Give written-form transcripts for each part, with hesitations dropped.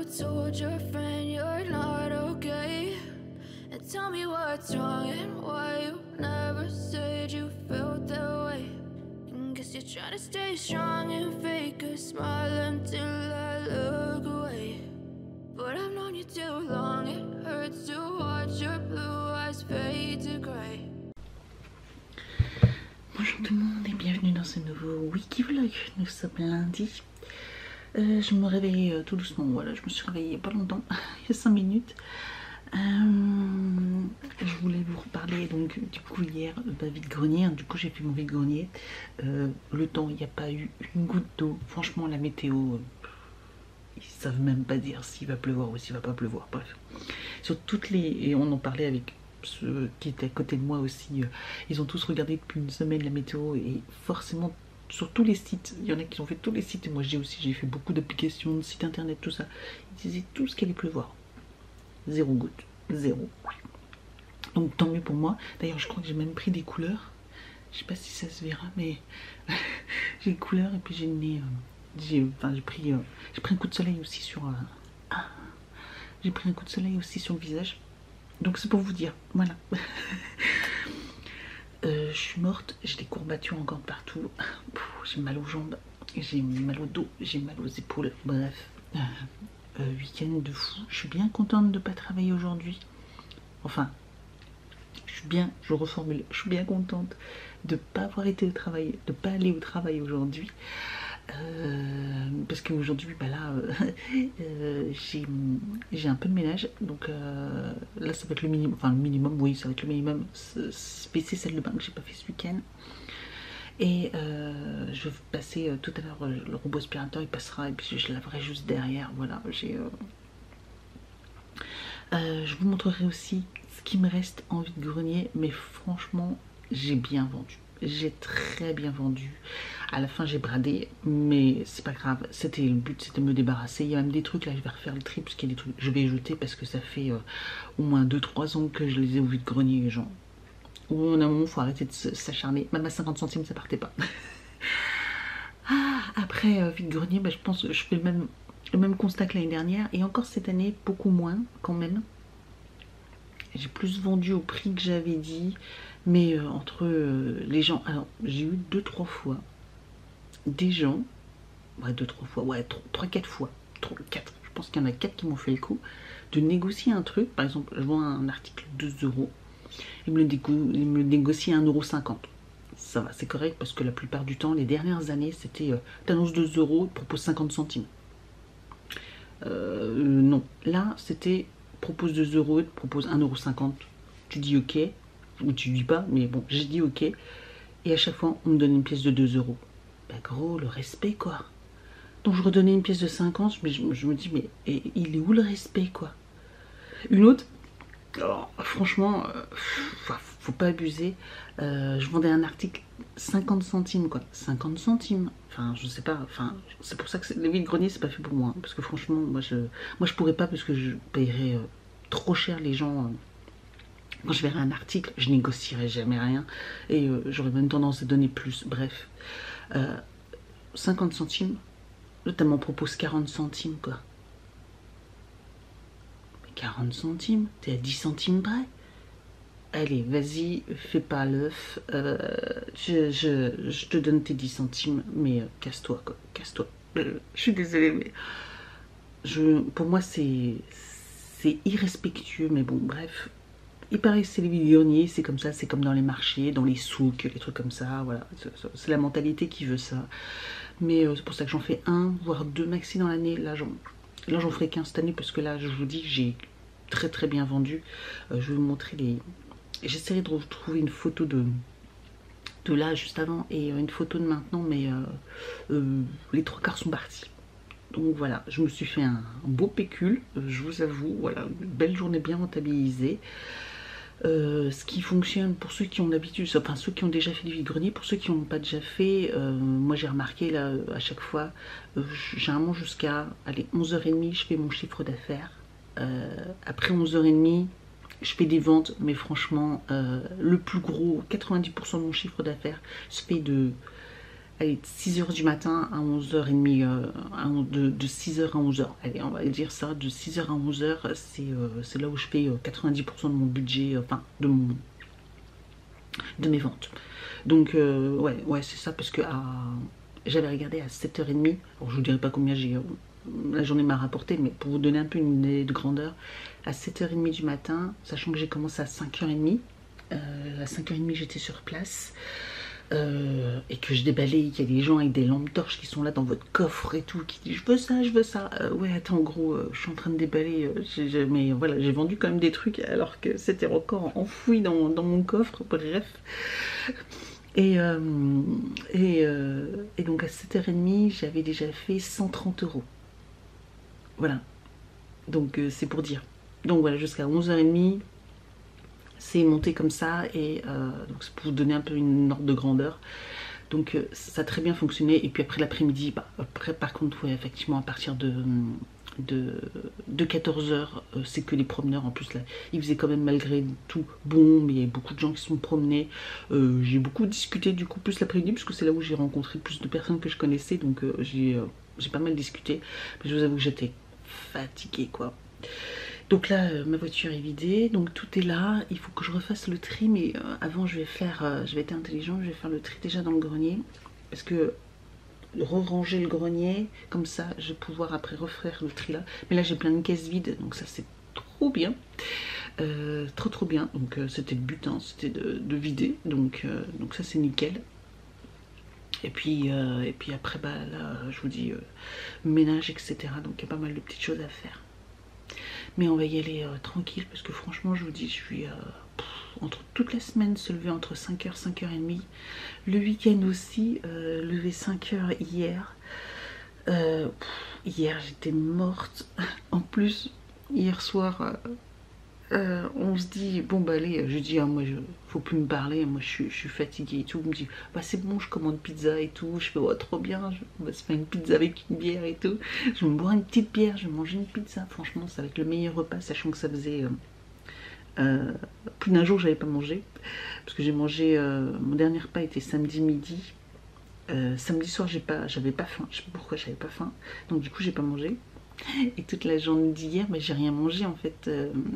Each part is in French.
told your friend you're not okay? And tell me what's wrong and why you never said you felt that way. And guess you're trying to stay strong and fake a smile until I look away. But I've known you too long, it hurts to watch your blue eyes fade to grey. Bonjour tout le monde et bienvenue dans ce nouveau Wikivlog. Nous sommes lundi. Je me réveille tout doucement, voilà, je me suis réveillée pas longtemps, il y a 5 minutes. Je voulais vous reparler donc du coup hier, vide-grenier, du coup j'ai fait mon vide-grenier. Le temps, il n'y a pas eu une goutte d'eau, franchement la météo, ils savent même pas dire s'il va pleuvoir ou s'il va pas pleuvoir, bref. Sur toutes les, et on en parlait avec ceux qui étaient à côté de moi aussi, ils ont tous regardé depuis une semaine la météo et forcément sur tous les sites, il y en a qui ont fait tous les sites et moi j'ai fait beaucoup d'applications, de sites internet, tout ça, ils disaient tous qu'il allait pleuvoir. Zéro goutte, zéro. Donc tant mieux pour moi. D'ailleurs je crois que j'ai même pris des couleurs, je sais pas si ça se verra mais j'ai des couleurs et puis j'ai le nez, j'ai pris un coup de soleil aussi sur j'ai pris un coup de soleil aussi sur le visage. Donc c'est pour vous dire, voilà. Je suis morte, j'ai des courbatures encore de partout, j'ai mal aux jambes, j'ai mal au dos, j'ai mal aux épaules, bref, week-end de fou. Je suis bien contente de ne pas travailler aujourd'hui, enfin, je reformule, je suis bien contente de ne pas avoir été au travail, de ne pas aller au travail aujourd'hui, parce qu'aujourd'hui, bah là, j'ai un peu de ménage, donc là ça va être le minimum, enfin le minimum, oui ça va être le minimum, PC salle de bain que j'ai pas fait ce week-end, et je vais passer tout à l'heure, le robot aspirateur il passera et puis je laverai juste derrière, voilà, je vous montrerai aussi ce qui me reste en vide-grenier, mais franchement j'ai bien vendu. J'ai très bien vendu. À la fin j'ai bradé, mais c'est pas grave. C'était le but, c'était de me débarrasser. Il y a même des trucs là, je vais refaire le tri parce qu'il y a des trucs je vais jeter parce que ça fait au moins 2-3 ans que je les ai au vide-grenier, les gens. Ou à un moment faut arrêter de s'acharner. Même à 50 centimes ça partait pas. Après vide-grenier, bah, je pense que je fais le même constat que l'année dernière et encore cette année beaucoup moins quand même. J'ai plus vendu au prix que j'avais dit, mais entre les gens, alors j'ai eu 2-3 fois des gens, ouais 2-3 fois, ouais 3-4 fois, 4, je pense qu'il y en a 4 qui m'ont fait le coup, de négocier un truc, par exemple je vends un article 2 €, ils me le négocient à 1,50 €. Ça va, c'est correct parce que la plupart du temps, les dernières années, c'était t'annonces 2 €, ils te proposent 50 centimes. Non, là c'était propose 2 €, te propose 1,50 €, tu dis ok, ou tu dis pas, mais bon, j'ai dit ok, et à chaque fois on me donne une pièce de 2 €. Bah gros, le respect quoi. Donc je redonnais une pièce de 50, mais je me dis, mais il est où le respect quoi. Une autre, oh, franchement, faut pas abuser, je vendais un article 50 centimes quoi, 50 centimes, enfin je sais pas, enfin c'est pour ça que les vide-grenier c'est pas fait pour moi, hein, parce que franchement moi je pourrais pas, parce que je paierais trop cher les gens. Quand je verrai un article, je négocierai jamais rien et j'aurais même tendance à donner plus, bref. 50 centimes, là t'as m'en propose 40 centimes quoi. 40 centimes, t'es à 10 centimes près. Allez, vas-y, fais pas l'œuf, je te donne tes 10 centimes, mais casse-toi quoi, casse-toi. Je suis désolée, mais pour moi c'est irrespectueux, mais bon, bref. Il paraît que c'est les vide-greniers, c'est comme ça, c'est comme dans les marchés, dans les souks, les trucs comme ça, voilà. C'est la mentalité qui veut ça. Mais c'est pour ça que j'en fais un, voire 2 maxi dans l'année. Là, j'en ferai qu'un cette année, parce que là, je vous dis que j'ai très très bien vendu. Je vais vous montrer les... J'essaierai de retrouver une photo de là, juste avant, et une photo de maintenant, mais les 3/4 sont partis. Donc voilà, je me suis fait un beau pécule, je vous avoue, voilà, une belle journée bien rentabilisée. Ce qui fonctionne pour ceux qui ont l'habitude, enfin ceux qui ont déjà fait du vide-grenier, pour ceux qui n'ont pas déjà fait, moi j'ai remarqué là à chaque fois, généralement jusqu'à 11h30 je fais mon chiffre d'affaires, après 11h30 je fais des ventes, mais franchement le plus gros, 90% de mon chiffre d'affaires se fait de allez, 6h du matin à 11h30, de 6h à 11h. Allez, on va dire ça, de 6h à 11h, c'est là où je fais 90% de mon budget, enfin, de mes ventes. Donc, ouais, c'est ça, parce que j'avais regardé à 7h30, alors je vous dirai pas combien la journée m'a rapporté, mais pour vous donner un peu une idée de grandeur, à 7h30 du matin, sachant que j'ai commencé à 5h30, à 5h30 j'étais sur place, et que je déballais, qu'il y a des gens avec des lampes torches qui sont là dans votre coffre et tout, qui disent je veux ça, ouais attends en gros je suis en train de déballer, mais voilà j'ai vendu quand même des trucs alors que c'était encore enfoui dans mon coffre, bref. Et donc à 7h30 j'avais déjà fait 130 €. Voilà, donc c'est pour dire. Donc voilà, jusqu'à 11h30 c'est monté comme ça, et donc c'est pour vous donner un peu une ordre de grandeur. Donc ça a très bien fonctionné. Et puis après l'après-midi, après par contre ouais, effectivement à partir de 14h, c'est que les promeneurs. En plus là, il faisait quand même malgré tout bon, mais il y avait beaucoup de gens qui se sont promenés. J'ai beaucoup discuté du coup plus l'après-midi, puisque c'est là où j'ai rencontré plus de personnes que je connaissais. Donc j'ai pas mal discuté. Mais je vous avoue que j'étais fatiguée quoi. Donc là, ma voiture est vidée, donc tout est là. Il faut que je refasse le tri, mais avant je vais être intelligent, je vais faire le tri déjà dans le grenier, parce que ranger le grenier, comme ça, je vais pouvoir après refaire le tri là. Mais là, j'ai plein de caisses vides, donc ça c'est trop bien, trop bien. Donc c'était le but, hein, c'était de vider, donc ça c'est nickel. Et puis après, bah là, je vous dis ménage, etc. Donc il y a pas mal de petites choses à faire. Mais on va y aller tranquille, parce que franchement je vous dis, je suis entre toute la semaine se lever entre 5h, 5h30, le week-end aussi, lever 5h hier. Hier j'étais morte. En plus hier soir on se dit bon bah allez, je dis moi faut plus me parler, moi je suis fatiguée et tout. On me dit bah c'est bon, je commande pizza et tout. Je fais oh trop bien, on va se faire une pizza avec une bière et tout. Je vais me boire une petite bière, je vais manger une pizza. Franchement ça va être le meilleur repas, sachant que ça faisait plus d'un jour que j'avais pas mangé, parce que j'ai mangé mon dernier repas était samedi midi. Samedi soir j'avais pas faim, je sais pas pourquoi j'avais pas faim, donc du coup j'ai pas mangé. Et toute la journée d'hier, bah, j'ai rien mangé en fait.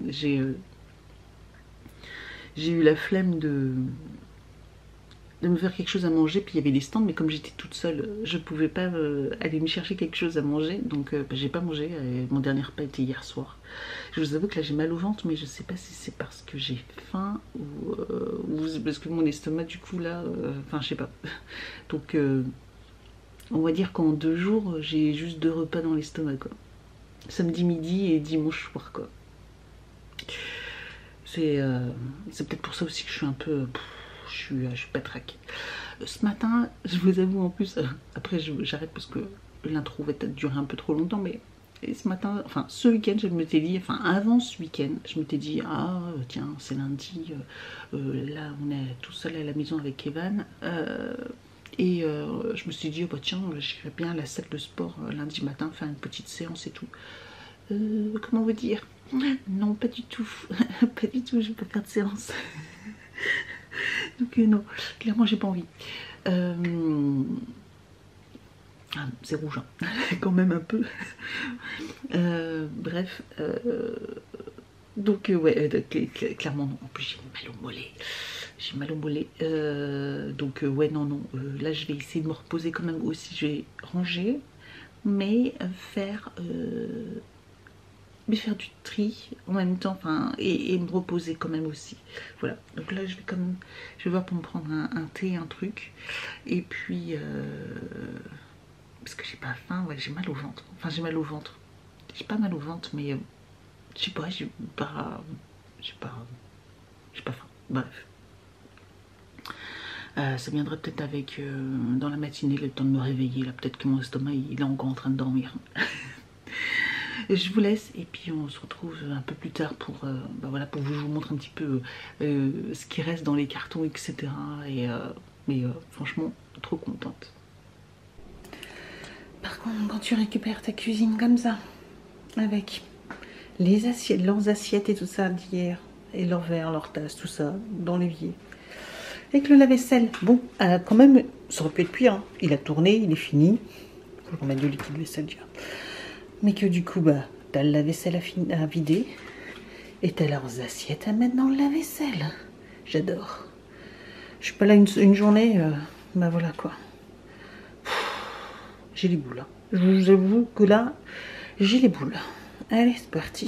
J'ai eu la flemme de me faire quelque chose à manger. Puis il y avait des stands, mais comme j'étais toute seule, je pouvais pas aller me chercher quelque chose à manger. Donc bah, j'ai pas mangé. Mon dernier repas était hier soir. Je vous avoue que là j'ai mal au ventre, mais je sais pas si c'est parce que j'ai faim ou parce que mon estomac du coup là, enfin je sais pas. Donc on va dire qu'en 2 jours, j'ai juste 2 repas dans l'estomac quoi. Samedi midi et dimanche soir quoi. C'est peut-être pour ça aussi que je suis un peu... je suis pas traquée. Ce matin, je vous avoue en plus, après j'arrête parce que l'intro va peut-être durer un peu trop longtemps, mais ce matin, enfin ce week-end, je m'étais dit, enfin avant ce week-end, je m'étais dit, ah tiens, c'est lundi, là on est tout seul à la maison avec Evan, et je me suis dit, oh, bah tiens, j'irais bien à la salle de sport lundi matin, faire une petite séance et tout. Comment vous dire? Non, pas du tout. Pas du tout, je vais pas faire de séance. Donc non, clairement j'ai pas envie. C'est rouge, hein. Quand même un peu. Bref. Donc ouais, clairement non. En plus j'ai mal au mollet. J'ai mal au mollet. Donc ouais, non. Là je vais essayer de me reposer quand même aussi. Je vais ranger, mais faire du tri en même temps, enfin, et me reposer quand même aussi. Voilà, donc là je vais voir pour me prendre un thé, un truc, et puis parce que j'ai pas faim, ouais, j'ai mal au ventre, enfin j'ai mal au ventre, j'ai pas mal au ventre, mais je sais pas, j'ai pas faim, bref. Ça viendrait peut-être avec dans la matinée, le temps de me réveiller, là peut-être que mon estomac il est encore en train de dormir. Je vous laisse et puis on se retrouve un peu plus tard pour, bah voilà, pour vous montrer un petit peu ce qui reste dans les cartons, etc. Mais franchement, trop contente. Par contre, quand tu récupères ta cuisine comme ça, avec les assiettes, leurs assiettes et tout ça d'hier, et leurs verres, leurs tasses, tout ça, dans l'évier, avec le lave-vaisselle. Bon, quand même, ça aurait pu être pire. Hein. Il a tourné, il est fini. Faut remettre du liquide vaisselle déjà. Mais que du coup, bah, t'as le lave-vaisselle à vider. Et t'as leurs assiettes à mettre dans le lave-vaisselle. J'adore. Je suis pas là une journée, bah voilà quoi. J'ai les boules. Hein. Je vous avoue que là, j'ai les boules. Allez, c'est parti.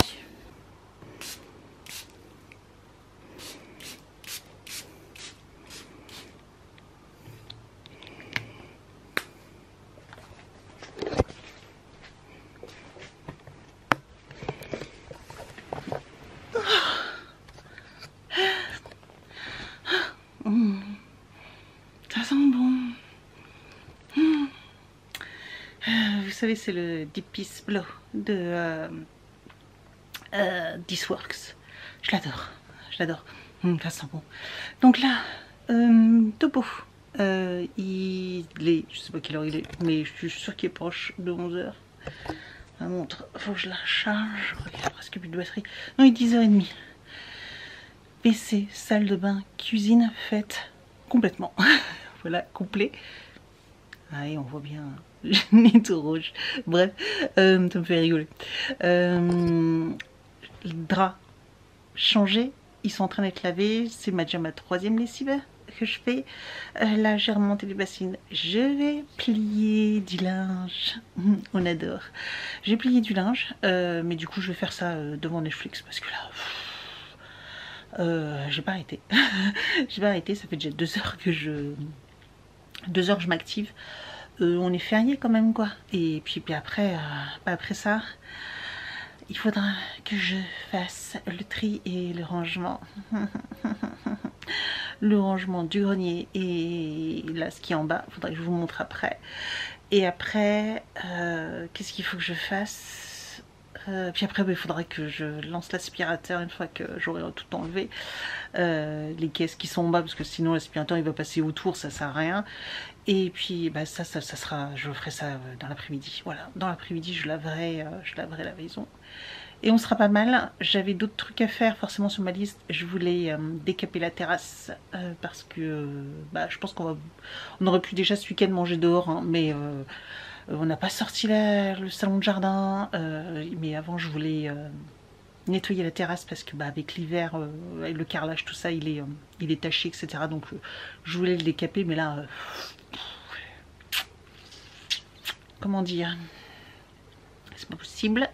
Ça sent bon. Vous savez, c'est le Deep Peace Blow de This Works. Je l'adore. Je l'adore. Ça sent bon. Donc là, Topo. Il est, je sais pas quelle heure il est, mais je suis sûre qu'il est proche de 11 h. Ma montre, faut que je la recharge. Il a presque plus de batterie. Non, il est 10 h 30. WC, salle de bain, cuisine faite complètement. Voilà, complet. Ah, et on voit bien le nez tout rouge. Bref, ça me fait rigoler. Les draps changés, ils sont en train d'être lavés. C'est déjà ma 3e lessive que je fais. Là, j'ai remonté les bassines. Je vais plier du linge. On adore. J'ai plié du linge, mais du coup, je vais faire ça devant Netflix parce que là... j'ai pas arrêté. J'ai pas arrêté, ça fait déjà 2 heures que je... 2 heures que je m'active. On est férié quand même quoi. Et puis après, après ça, il faudra que je fasse le tri et le rangement. Le rangement du grenier et là ce qui est en bas, il faudra que je vous montre après. Et après, qu'est-ce qu'il faut que je fasse? Puis après, il faudra que je lance l'aspirateur une fois que j'aurai tout enlevé. Les caisses qui sont en bas, parce que sinon l'aspirateur il va passer autour, ça sert à rien. Et puis bah, ça sera, je ferai ça dans l'après-midi. Voilà, dans l'après-midi je laverai la maison. Et on sera pas mal. J'avais d'autres trucs à faire forcément sur ma liste. Je voulais décaper la terrasse parce que bah, je pense qu'on aurait pu déjà ce week-end manger dehors, hein, mais on n'a pas sorti le salon de jardin. Mais avant je voulais nettoyer la terrasse parce que bah, avec l'hiver, avec le carrelage, tout ça, il est taché, etc. Donc je voulais le décaper, mais là, comment dire, c'est pas possible.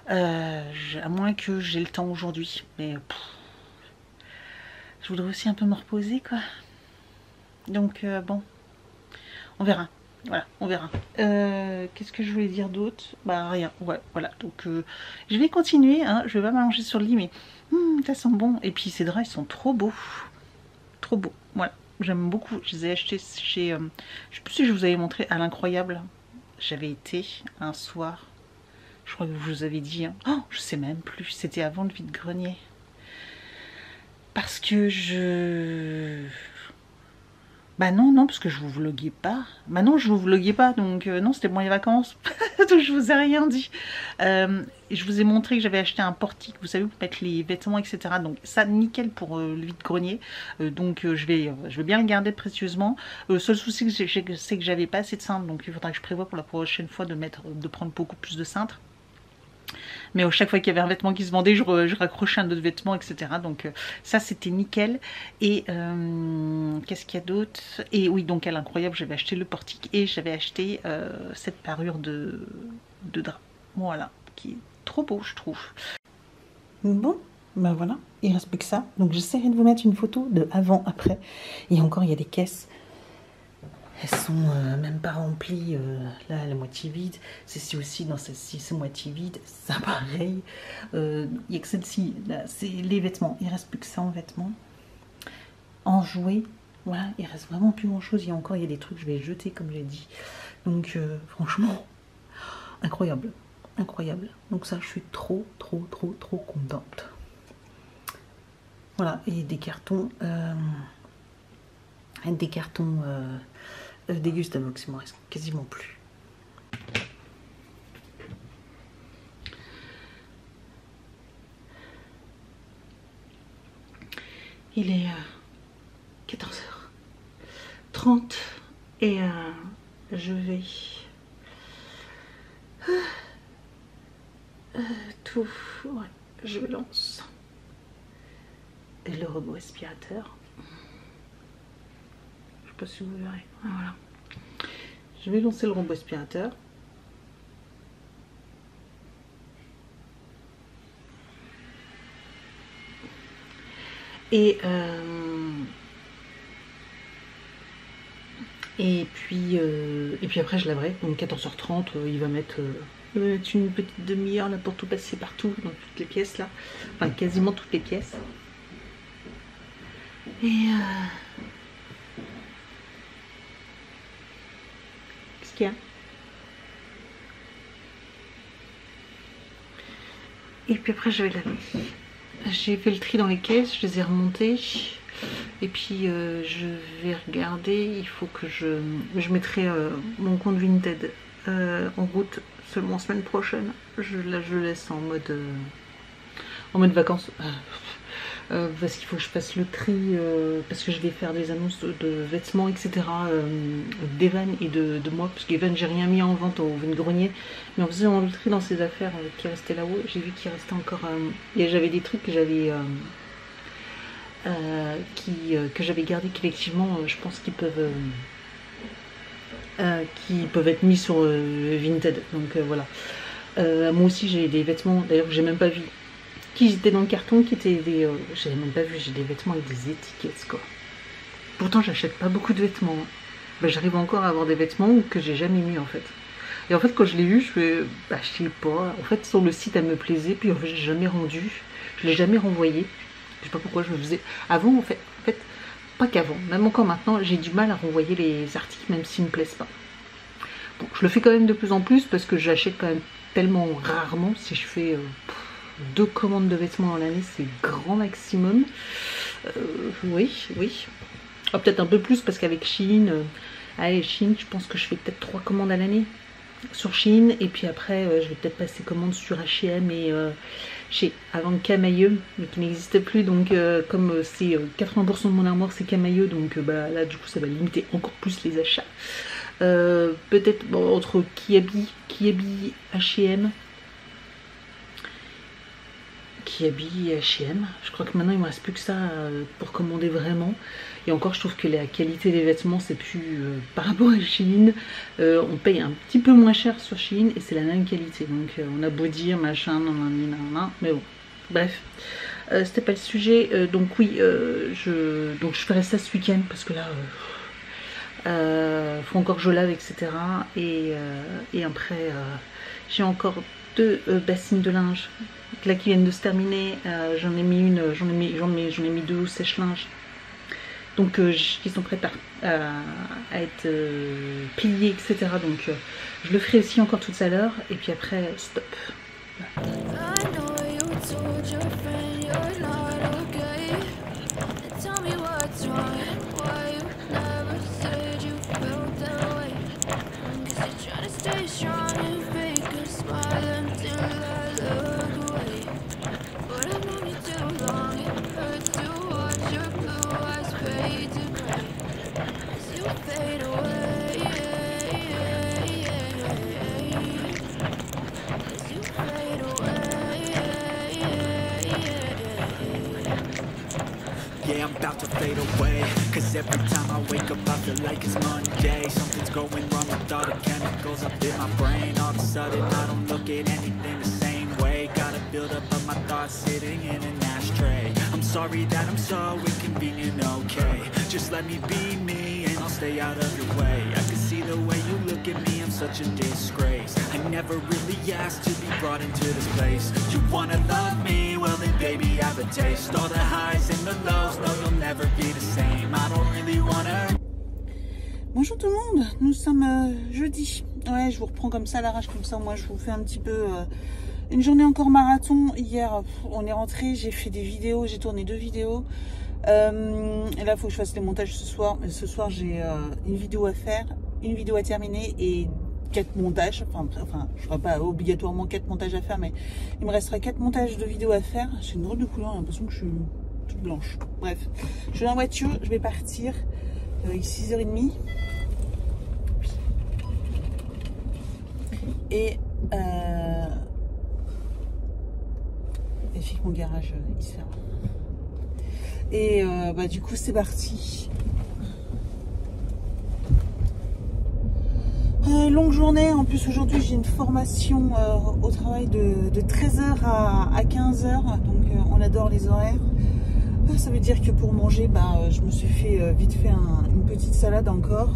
À moins que j'ai le temps aujourd'hui, mais je voudrais aussi un peu me reposer quoi. Donc bon, on verra. Voilà, on verra. Qu'est-ce que je voulais dire d'autre? Bah rien, ouais, voilà. Donc je vais continuer, hein. Je vais pas m'allonger sur le lit, mais ça sent bon. Et puis ces draps, ils sont trop beaux. Trop beaux, voilà. J'aime beaucoup. Je les ai achetés chez... je sais plus si je vous avais montré à l'Incroyable. J'avais été un soir. Je crois que je vous avais dit. Hein. Oh, je sais même plus. C'était avant le vide-grenier. Parce que je... Bah non, parce que je vous vloguais pas. Bah non, je vous vloguais pas, donc non, c'était pour les vacances. Donc je vous ai rien dit. Je vous ai montré que j'avais acheté un portique, vous savez, pour mettre les vêtements, etc. Donc ça, nickel pour le vide-grenier. Donc je vais bien le garder précieusement. Le seul souci que c'est que j'avais pas assez de cintres, donc il faudra que je prévoie pour la prochaine fois de prendre beaucoup plus de cintres. Mais à chaque fois qu'il y avait un vêtement qui se vendait, je raccrochais un autre vêtement, etc. Donc ça, c'était nickel. Et qu'est-ce qu'il y a d'autre? Et oui, donc à l'Incroyable, j'avais acheté le portique et j'avais acheté cette parure de drap. Voilà, qui est trop beau, je trouve. Bon, ben voilà, il reste plus que ça. Donc j'essaierai de vous mettre une photo de avant, après. Et encore, il y a des caisses. Elles sont même pas remplies, là la moitié vide. Celle-ci aussi, dans celle-ci c'est moitié vide, ça pareil. Il n'y a que celle-ci, là c'est les vêtements, il reste plus que ça en vêtements. En jouets, voilà, il reste vraiment plus grand chose. Il y a des trucs que je vais jeter comme j'ai dit. Donc franchement, incroyable, incroyable. Donc ça je suis trop contente. Voilà, et des cartons, des Gustavox, il m'en reste quasiment plus. Il est 14 h. 14h30 et je vais tout, ouais, je lance le robot aspirateur. Je sais pas si vous verrez, voilà. Je vais lancer le robot aspirateur. Et puis après je laverai. Donc 14h30, il va mettre une petite demi-heure là pour tout passer partout, dans toutes les pièces là. Enfin quasiment toutes les pièces. Et qu'est-ce qu'il y a? Et puis après je vais laver. J'ai fait le tri dans les caisses, je les ai remontées. Et puis je vais regarder, il faut que je mettrai mon compte Vinted en route seulement semaine prochaine. Là je le laisse en mode vacances. Parce qu'il faut que je fasse le tri, parce que je vais faire des annonces de vêtements, etc. d'Evan et de moi, parce qu'Evan j'ai rien mis en vente au vide-grenier, mais en faisant le tri dans ses affaires qui restaient là-haut, j'ai vu qu'il restait encore, et j'avais des trucs que j'avais gardés, qu'effectivement je pense qu'ils peuvent être mis sur Vinted, donc voilà. Moi aussi j'ai des vêtements, d'ailleurs que j'ai même pas vu, qui étaient dans le carton, qui étaient des... j'avais même pas vu, j'ai des vêtements avec des étiquettes, quoi. Pourtant, j'achète pas beaucoup de vêtements. Ben, j'arrive encore à avoir des vêtements que j'ai jamais mis, en fait. Et en fait, quand je l'ai eu, je fais... Bah, je sais pas. En fait, sur le site, elle me plaisait, puis en fait, j'ai jamais rendu. Je l'ai jamais renvoyé. Je sais pas pourquoi je le faisais. Avant, en fait pas qu'avant. Même encore maintenant, j'ai du mal à renvoyer les articles, même s'ils me plaisent pas. Bon, je le fais quand même de plus en plus, parce que j'achète quand même tellement rarement. Si je fais... 2 commandes de vêtements dans l'année, c'est grand maximum. Oui. Oh, peut-être un peu plus parce qu'avec Shein, allez, Shein, je pense que je fais peut-être 3 commandes à l'année sur Shein. Et puis après, je vais peut-être passer commande sur H&M et chez avant Camailleux, mais qui n'existe plus. Donc, comme c'est 80% de mon armoire, c'est Camailleux. Donc, bah, là, du coup, ça va limiter encore plus les achats. Peut-être bon, entre Kiabi, H&M. Kiabi et H&M. Je crois que maintenant il me reste plus que ça pour commander vraiment. Et encore je trouve que la qualité des vêtements c'est plus par rapport à Shein. On paye un petit peu moins cher sur Shein et c'est la même qualité. Donc on a beau dire machin, nanana, mais bon. Bref, c'était pas le sujet. Donc oui, je ferai ça ce week-end parce que là faut encore que je lave, etc. Et après j'ai encore 2 bassines de linge là qui viennent de se terminer. J'en ai mis 2 au sèche-linge, donc qui sont prêtes à être pliées, etc. Donc je le ferai aussi encore tout à l'heure et puis après stop. Yeah, I'm about to fade away, cause every time I wake up I feel like it's Monday. Something's going wrong with all the chemicals up in my brain. All of a sudden I don't look at anything the same way. Gotta build up of my thoughts sitting in an ashtray. I'm sorry that I'm so inconvenient, okay. Just let me be me and I'll stay out of your way. I can see the way you look at me, I'm such a disgrace. I never really asked to be brought into this place. You wanna love me? Well then baby have a taste. All the highs and the lows, no you'll never be the same. I don't really wanna... Bonjour tout le monde, nous sommes jeudi. Ouais, je vous reprends comme ça à l'arrache, comme ça moi je vous fais un petit peu une journée encore marathon. Hier on est rentré, j'ai fait des vidéos, j'ai tourné 2 vidéos. Et là il faut que je fasse les montages ce soir. Ce soir j'ai une vidéo à faire, une vidéo à terminer et 4 montages. Enfin je ne ferai pas obligatoirement 4 montages à faire, mais il me restera 4 montages de vidéos à faire. J'ai une drôle de couleur, j'ai l'impression que je suis toute blanche. Bref, je suis en voiture, je vais partir. Il est 6h30. Et vérifique mon garage il se ferme. Et bah, du coup c'est parti. Longue journée, en plus aujourd'hui j'ai une formation au travail de 13h à 15h, donc on adore les horaires. Ça veut dire que pour manger, bah, je me suis fait vite fait une petite salade encore,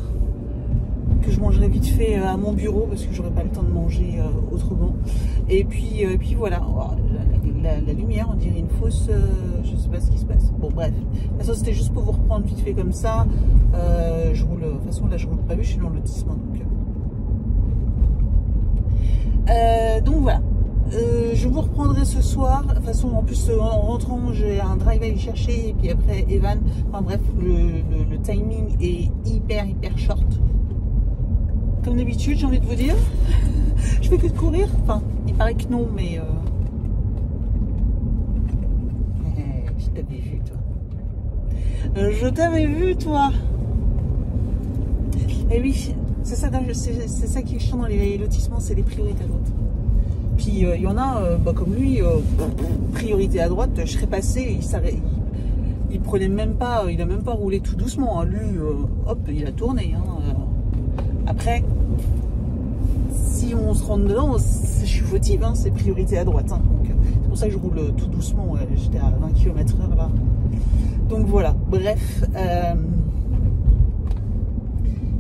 que je mangerai vite fait à mon bureau parce que j'aurai pas le temps de manger autrement. Et puis voilà, oh, la lumière, on dirait une fausse, je sais pas ce qui se passe. Bon bref, de toute façon c'était juste pour vous reprendre vite fait comme ça. Je roule, de toute façon là je roule pas vu, je suis dans le lotissement donc voilà. Je vous reprendrai ce soir. De toute façon, en plus en rentrant, j'ai un drive à aller chercher et puis après Evan. Enfin bref, le timing est hyper short. Comme d'habitude, j'ai envie de vous dire. Je fais que de courir. Enfin, il paraît que non, mais je t'avais vu, toi. Je t'avais vu, toi. Et oui, c'est ça qui est chiant dans les lotissements, c'est les priorités à droite. Puis il y en a, bah, comme lui, priorité à droite, je serais passé, il prenait même pas, il a même pas roulé tout doucement. Hein. Lui, hop, il a tourné. Hein. Après, si on se rentre dedans, je suis fautive, hein, c'est priorité à droite. Hein. C'est pour ça que je roule tout doucement. Ouais, j'étais à 20 km/h là. Donc voilà, bref.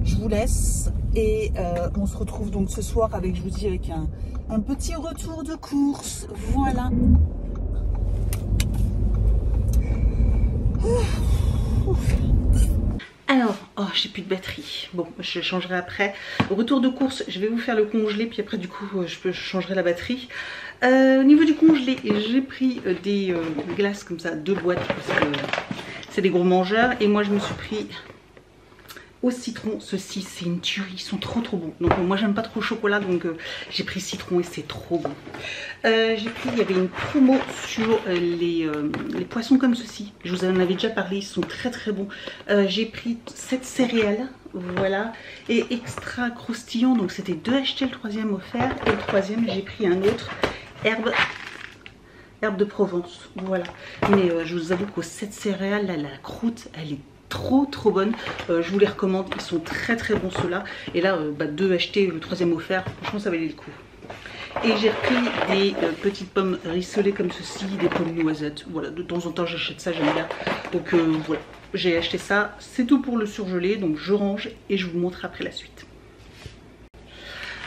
Je vous laisse et on se retrouve donc ce soir avec, je vous dis, avec un petit retour de course. Voilà. Alors, oh, j'ai plus de batterie. Bon, je changerai après. Retour de course, je vais vous faire le congelé, puis après du coup, je changerai la batterie. Au niveau du congelé, j'ai pris des glaces comme ça, 2 boîtes, parce que c'est des gros mangeurs. Et moi, je me suis pris au citron. Ceci, c'est une tuerie, ils sont trop bons. Donc moi, j'aime pas trop le chocolat, donc j'ai pris citron et c'est trop bon. J'ai pris, il y avait une promo sur les poissons comme ceci. Je vous en avais déjà parlé, ils sont très bons. J'ai pris 7 céréales, voilà, et extra croustillant. Donc c'était 2 achetés, le 3e offert. Et le 3e, j'ai pris un autre, herbe de Provence, voilà. Mais je vous avoue qu'aux 7 céréales, là, la croûte, elle est trop bonne. Je vous les recommande, ils sont très bons ceux-là. Et là, 2 achetés, le 3e offert, franchement ça valait le coup. Et j'ai repris des petites pommes rissolées comme ceci, des pommes noisettes. Voilà, de temps en temps j'achète ça, j'aime bien. Donc voilà, j'ai acheté ça. C'est tout pour le surgelé, donc je range et je vous montre après la suite.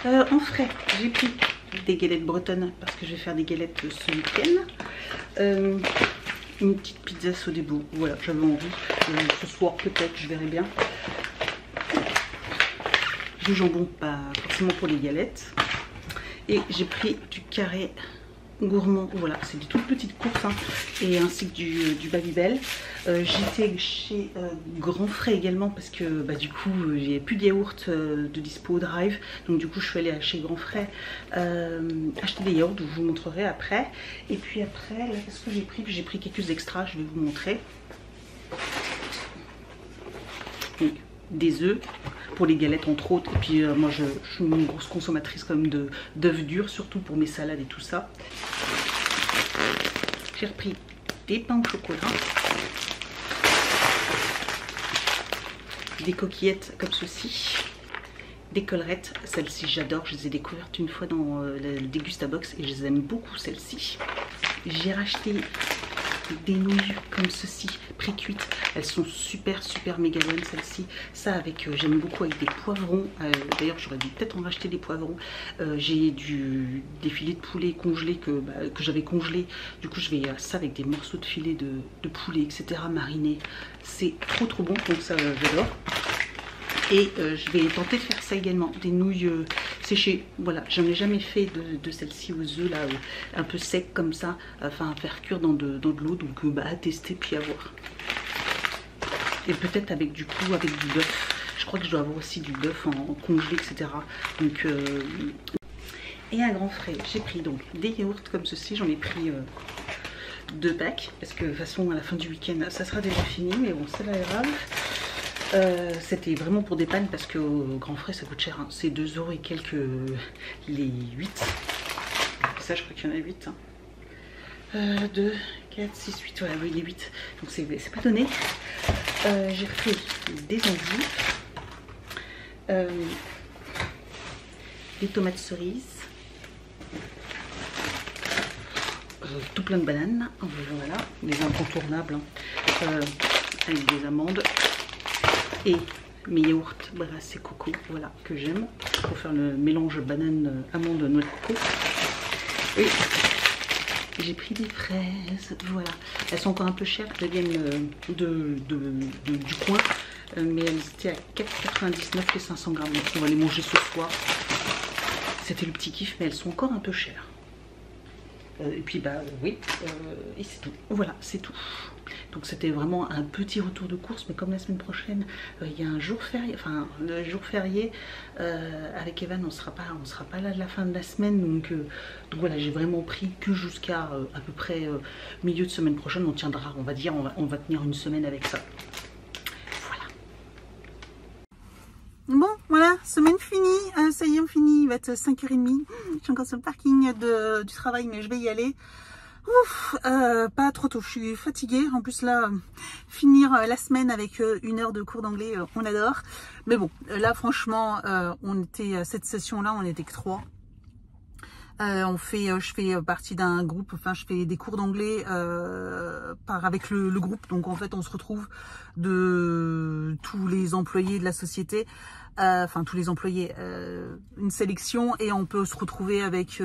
En frais, j'ai pris des galettes bretonnes parce que je vais faire des galettes ce week-end. Une petite pizza Sodebo, voilà, j'avais envie. Ce soir peut-être, je verrai bien. Du jambon, pas forcément pour les galettes. Et j'ai pris du carré gourmand, voilà, c'est des toutes petites courses, hein, et ainsi que du Babybel. J'étais chez Grand Frais également parce que du coup il n'y avait plus de yaourt de dispo au drive, donc du coup je suis allée chez Grand Frais acheter des yaourts, je vous montrerai après. Et puis après, là qu'est-ce que j'ai pris? J'ai pris quelques extras, je vais vous montrer. Donc, des œufs pour les galettes entre autres, et puis moi je suis une grosse consommatrice quand même d'œufs durs, surtout pour mes salades et tout ça. J'ai repris des pains au chocolat, des coquillettes comme ceci, des collerettes, celles-ci j'adore, je les ai découvertes une fois dans le Dégustabox et je les aime beaucoup celles-ci. J'ai racheté des nouilles comme ceci, pré-cuites, elles sont super méga bonnes celles-ci. Ça avec, j'aime beaucoup avec des poivrons, d'ailleurs j'aurais dû peut-être en racheter des poivrons. J'ai des filets de poulet congelés que j'avais congelés, du coup je vais ça avec des morceaux de filet de poulet, etc. marinés. C'est trop bon, donc ça j'adore. Et je vais tenter de faire ça également, des nouilles séchées. Voilà, j'en ai jamais fait de celle-ci aux œufs, là, un peu sec comme ça, enfin à faire cuire dans de l'eau, donc à tester puis à voir. Et peut-être avec du bœuf. Je crois que je dois avoir aussi du bœuf en congelé, etc. Donc, et à Grand Frais, j'ai pris donc des yaourts comme ceci, j'en ai pris 2 packs, parce que de toute façon à la fin du week-end ça sera déjà fini, mais bon c'est pas grave. C'était vraiment pour des pannes parce que au Grand Frais ça coûte cher, hein. C'est 2 € et quelques les 8. Ça je crois qu'il y en a 8. Hein. 2, 4, 6, 8, ouais, oui les 8. Donc c'est pas donné. J'ai fait des endives, des tomates cerises, tout plein de bananes, voilà, les incontournables, hein. Avec des amandes et mes yaourts brassés coco, voilà, que j'aime pour faire le mélange banane, amande, noix de coco. Et j'ai pris des fraises, voilà, elles sont encore un peu chères, elles viennent du coin, mais elles étaient à 4,99 les 500 grammes, donc on va les manger ce soir. C'était le petit kiff, mais elles sont encore un peu chères. Et puis bah oui, et c'est tout, voilà, c'est tout. Donc c'était vraiment un petit retour de course, mais comme la semaine prochaine il y a un jour férié, enfin le jour férié, avec Evan on sera pas là de la fin de la semaine, donc voilà, j'ai vraiment pris que jusqu'à à peu près milieu de semaine prochaine. On tiendra, on va dire, on va tenir une semaine avec ça. Voilà. Bon voilà, semaine finie, ça y est on finit, il va être 5h30, je suis encore sur le parking du travail mais je vais y aller. Ouf, pas trop tôt, je suis fatiguée. En plus là, finir la semaine avec 1 heure de cours d'anglais, on adore. Mais bon, là franchement, cette session-là, on était que 3. Je fais partie d'un groupe, enfin je fais des cours d'anglais avec le groupe. Donc en fait, on se retrouve de tous les employés de la société. Enfin tous les employés, une sélection, et on peut se retrouver avec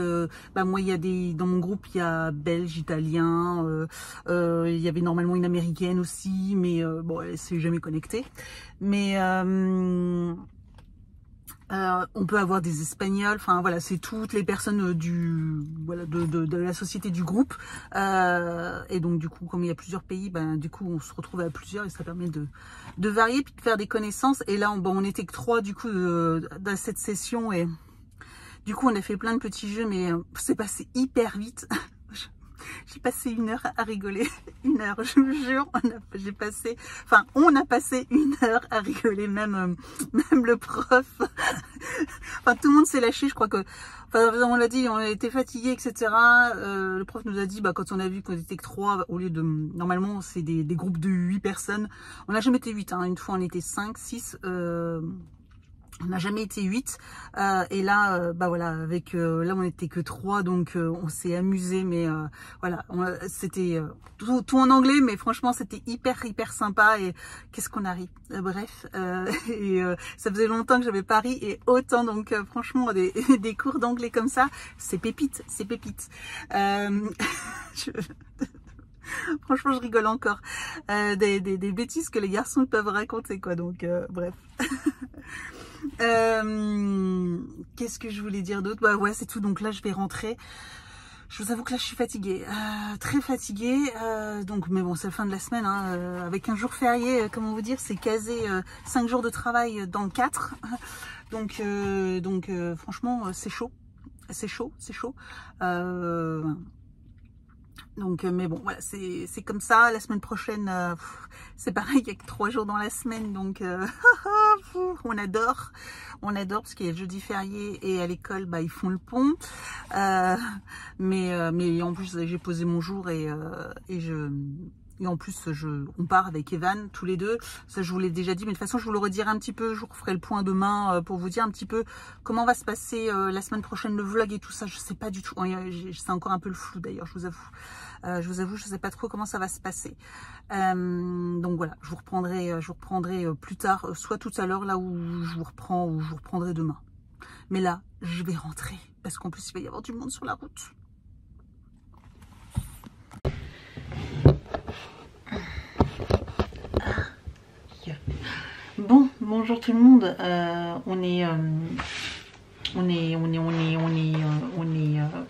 moi il y a dans mon groupe il y a belge, italien, il y avait normalement une américaine aussi, mais bon elle s'est jamais connectée, mais on peut avoir des espagnols, enfin voilà, c'est toutes les personnes de la société du groupe, et donc du coup comme il y a plusieurs pays, du coup on se retrouve à plusieurs et ça permet de varier puis de faire des connaissances. Et là on était que 3 du coup dans cette session, et du coup on a fait plein de petits jeux, mais c'est passé hyper vite. J'ai passé 1 heure à rigoler, 1 heure, je vous jure, on a passé 1 heure à rigoler, même le prof, enfin tout le monde s'est lâché, je crois que, enfin on l'a dit, on était fatigués, etc. Le prof nous a dit, quand on a vu qu'on était que 3, au lieu de, normalement c'est des groupes de 8 personnes, on n'a jamais été 8, hein, une fois on était 5, 6, on n'a jamais été 8, et là, voilà, avec là on était que 3, donc on s'est amusé, mais voilà, c'était tout en anglais, mais franchement c'était hyper sympa, et qu'est-ce qu'on a ri, bref, et ça faisait longtemps que j'avais pas ri et autant, donc franchement des cours d'anglais comme ça, c'est pépite, c'est pépite. Franchement je rigole encore, des bêtises que les garçons peuvent raconter, quoi, donc bref. Qu'est-ce que je voulais dire d'autre? Ouais, c'est tout. Donc là je vais rentrer. Je vous avoue que là je suis fatiguée, très fatiguée, donc mais bon c'est la fin de la semaine, hein, avec un jour férié, comment vous dire, c'est casé 5 jours de travail dans le 4, donc franchement c'est chaud, donc mais bon voilà, c'est comme ça. La semaine prochaine c'est pareil, il y a que 3 jours dans la semaine, donc on adore parce qu'il y a le jeudi férié, et à l'école ils font le pont, mais en plus j'ai posé mon jour, et en plus on part avec Evan tous les deux, ça je vous l'ai déjà dit, mais de toute façon je vous le redirai un petit peu, je vous ferai le point demain pour vous dire un petit peu comment va se passer la semaine prochaine, le vlog et tout ça, je sais pas du tout, c'est encore un peu le flou d'ailleurs, je vous avoue, je sais pas trop comment ça va se passer, donc voilà, je vous reprendrai plus tard, soit tout à l'heure là où je vous reprends, ou je vous reprendrai demain, mais là je vais rentrer parce qu'en plus il va y avoir du monde sur la route. Bon, bonjour tout le monde. On est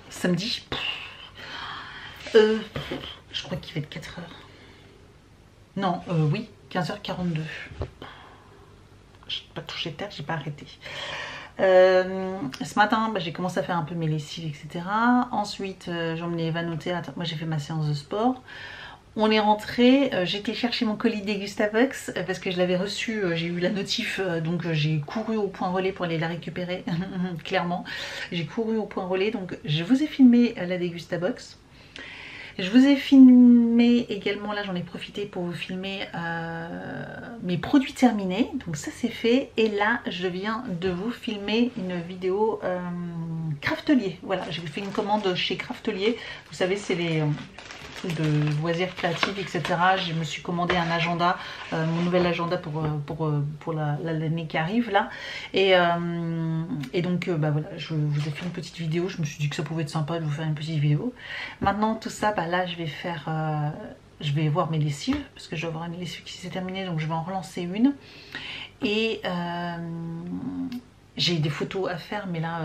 samedi. Je crois qu'il va être 4h. Non, oui, 15h42. J'ai pas touché terre, j'ai pas arrêté. Ce matin, j'ai commencé à faire un peu mes lessives, etc. Ensuite, j'ai emmené Evan au théâtre. Moi, j'ai fait ma séance de sport. On est rentré, j'ai été chercher mon colis Degustabox parce que je l'avais reçu, j'ai eu la notif, donc j'ai couru au point relais pour aller la récupérer, clairement. J'ai couru au point relais, donc je vous ai filmé la Degustabox. Je vous ai filmé également, là j'en ai profité pour vous filmer mes produits terminés, donc ça c'est fait. Et là je viens de vous filmer une vidéo Craftelier. Voilà, j'ai fait une commande chez Craftelier, vous savez c'est les de loisirs créatifs, etc. Je me suis commandé un agenda, mon nouvel agenda pour l'année qui arrive là. Et donc bah voilà, je vous ai fait une petite vidéo. Je me suis dit que ça pouvait être sympa de vous faire une petite vidéo. Maintenant tout ça, bah là je vais faire, je vais voir mes lessives parce que je vais avoir une lessive qui s'est terminée, donc je vais en relancer une. Et j'ai des photos à faire, mais là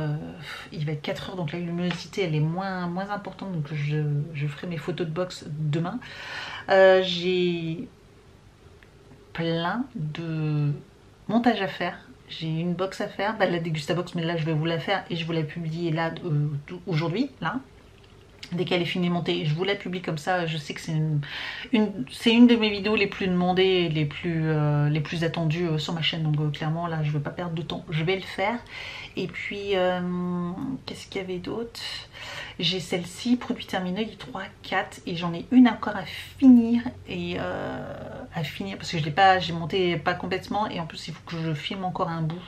il va être 4 heures, donc la luminosité elle est moins importante, donc je ferai mes photos de box demain. J'ai plein de montage à faire. J'ai une box à faire, bah, la Degustabox, mais là je vais vous la faire et je vous la publier là aujourd'hui, là. Dès qu'elle est finie de monter, je vous la publie comme ça. Je sais que c'est une de mes vidéos les plus demandées et les plus attendues sur ma chaîne. Donc clairement là je ne vais pas perdre de temps, je vais le faire. Et puis qu'est-ce qu'il y avait d'autre? J'ai celle-ci, produit terminé, il y a 3, 4 et j'en ai une encore à finir. Et parce que je l'ai pas, j'ai monté pas complètement et en plus il faut que je filme encore un bout.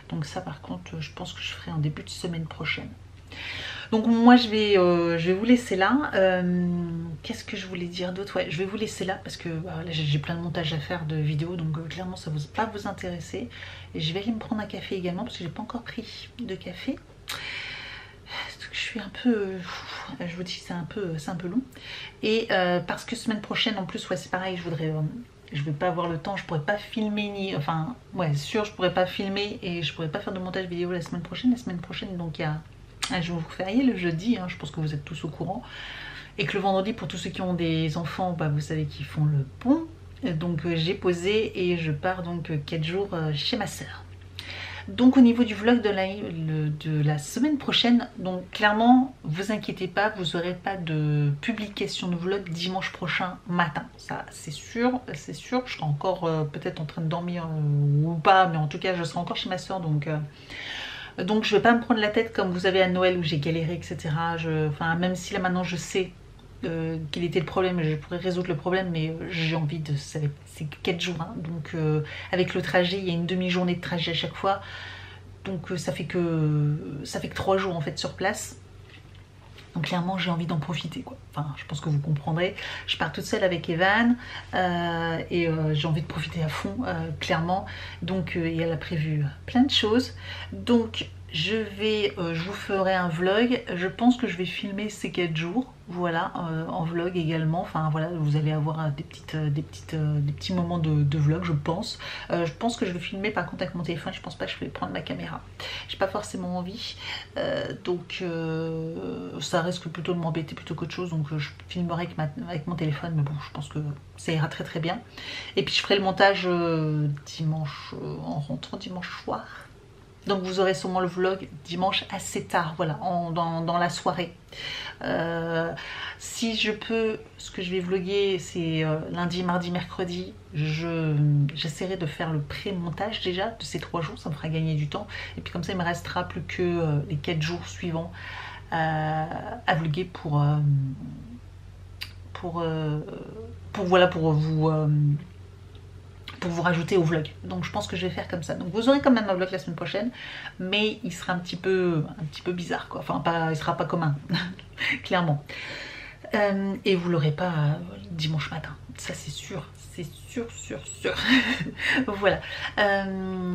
Donc ça par contre je pense que je ferai en début de semaine prochaine. Donc moi je vais vous laisser là. Qu'est-ce que je voulais dire d'autre? Ouais, je vais vous laisser là parce que là j'ai plein de montages à faire de vidéos, donc clairement ça ne va pas vous intéresser. Et je vais aller me prendre un café également parce que j'ai pas encore pris de café. Je suis un peu, je vous dis c'est un peu long. Et parce que semaine prochaine en plus, ouais c'est pareil, je vais pas avoir le temps, je pourrais pas filmer ni, enfin ouais sûr je pourrais pas filmer et je pourrais pas faire de montage vidéo la semaine prochaine. La semaine prochaine donc il y a un jour férié le jeudi, hein, je pense que vous êtes tous au courant. Et que le vendredi, pour tous ceux qui ont des enfants, bah, vous savez qu'ils font le pont. Donc j'ai posé et je pars donc 4 jours chez ma soeur. Donc au niveau du vlog de la semaine prochaine, donc clairement, vous inquiétez pas, vous n'aurez pas de publication de vlog dimanche prochain matin. Ça c'est sûr, je serai encore peut-être en train de dormir ou pas, mais en tout cas je serai encore chez ma soeur, donc je vais pas me prendre la tête comme vous avez à Noël où j'ai galéré, etc. Enfin, même si là maintenant je sais quel était le problème, je pourrais résoudre le problème, mais j'ai envie de... C'est 4 jours, hein, donc avec le trajet, il y a une demi-journée de trajet à chaque fois. Donc ça fait que 3 jours en fait sur place. Donc clairement j'ai envie d'en profiter quoi. Enfin je pense que vous comprendrez. Je pars toute seule avec Evan et j'ai envie de profiter à fond clairement. Donc elle a prévu plein de choses. Donc je vous ferai un vlog. Je pense que je vais filmer ces 4 jours. Voilà, en vlog également. Enfin voilà, vous allez avoir des petits moments de vlog, je pense. Je pense que je vais filmer par contre avec mon téléphone. Je pense pas que je vais prendre ma caméra. J'ai pas forcément envie. Donc ça risque plutôt de m'embêter plutôt qu'autre chose. Donc je filmerai avec mon téléphone. Mais bon, je pense que ça ira très très bien. Et puis je ferai le montage dimanche en rentrant dimanche soir. Donc vous aurez sûrement le vlog dimanche assez tard, voilà, dans la soirée. Si je peux, ce que je vais vlogger, c'est lundi, mardi, mercredi. J'essaierai de faire le pré-montage déjà de ces 3 jours, ça me fera gagner du temps. Et puis comme ça, il me restera plus que les 4 jours suivants à vlogger pour vous rajouter au vlog. Donc je pense que je vais faire comme ça. Donc vous aurez quand même un vlog la semaine prochaine, mais il sera un petit peu bizarre quoi. Enfin il sera pas commun, clairement. Et vous l'aurez pas dimanche matin. Ça c'est sûr. C'est sûr. Voilà.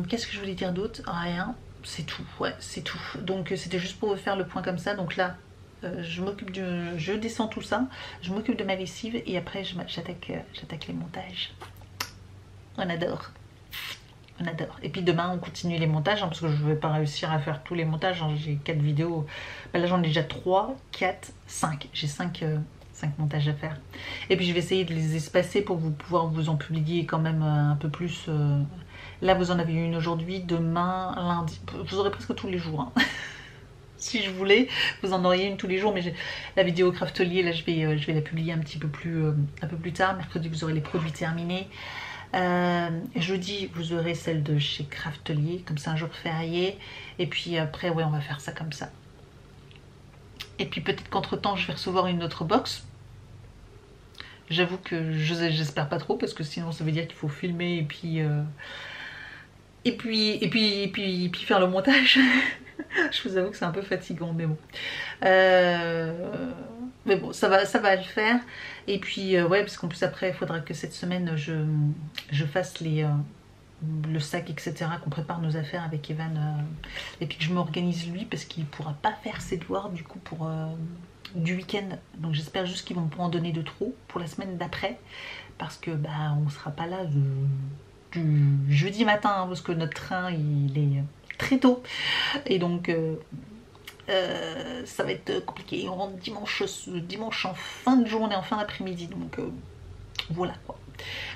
Qu'est-ce que je voulais dire d'autre? Rien. C'est tout. Ouais, c'est tout. Donc c'était juste pour vous faire le point comme ça. Donc là, je descends tout ça. Je m'occupe de ma lessive et après j'attaque les montages. On adore. Et puis demain on continue les montages hein, parce que je ne vais pas réussir à faire tous les montages. Hein. J'ai 4 vidéos. Ben là j'en ai déjà 3, 4, 5. J'ai 5 montages à faire. Et puis je vais essayer de les espacer pour pouvoir vous en publier quand même un peu plus. Là vous en avez une aujourd'hui, demain, lundi. Vous aurez presque tous les jours. Hein. Si je voulais, vous en auriez une tous les jours, mais la vidéo Craftelier, là je vais la publier un peu plus tard. Mercredi, vous aurez les produits terminés. Jeudi, vous aurez celle de chez Craftelier, comme c'est un jour férié. Et puis après, ouais, on va faire ça comme ça. Et puis peut-être qu'entre temps, je vais recevoir une autre box. J'avoue que j'espère pas trop, parce que sinon ça veut dire qu'il faut filmer et puis faire le montage. Je vous avoue que c'est un peu fatigant, mais bon. Mais bon, ça va le faire. Et puis, ouais, parce qu'en plus après, il faudra que cette semaine, je fasse le sac, etc., qu'on prépare nos affaires avec Evan. Et puis que je m'organise lui, parce qu'il ne pourra pas faire ses devoirs, du coup, pour du week-end. Donc j'espère juste qu'ils vont pas en donner de trop pour la semaine d'après. Parce que, bah, on sera pas là du jeudi matin, hein, parce que notre train, il est très tôt. Et donc... ça va être compliqué. On rentre dimanche en fin de journée, en fin d'après-midi, donc voilà quoi.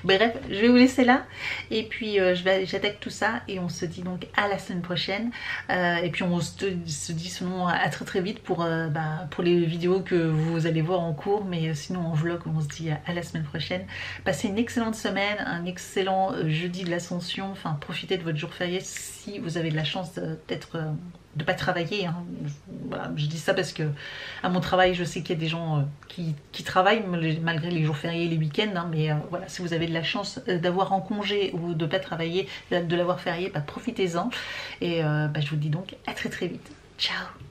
Bref, je vais vous laisser là et puis j'attaque tout ça et on se dit donc à la semaine prochaine et puis on se dit sinon à très vite pour les vidéos que vous allez voir en cours, mais sinon en vlog on se dit à la semaine prochaine. Passez une excellente semaine, un excellent jeudi de l'Ascension, enfin profitez de votre jour férié si vous avez de la chance de pas travailler, hein. Voilà, je dis ça parce que à mon travail je sais qu'il y a des gens qui travaillent malgré les jours fériés et les week-ends, hein, mais voilà, si vous avez de la chance d'avoir en congé ou de pas travailler, de l'avoir férié, bah, profitez-en et je vous dis donc à très vite. Ciao.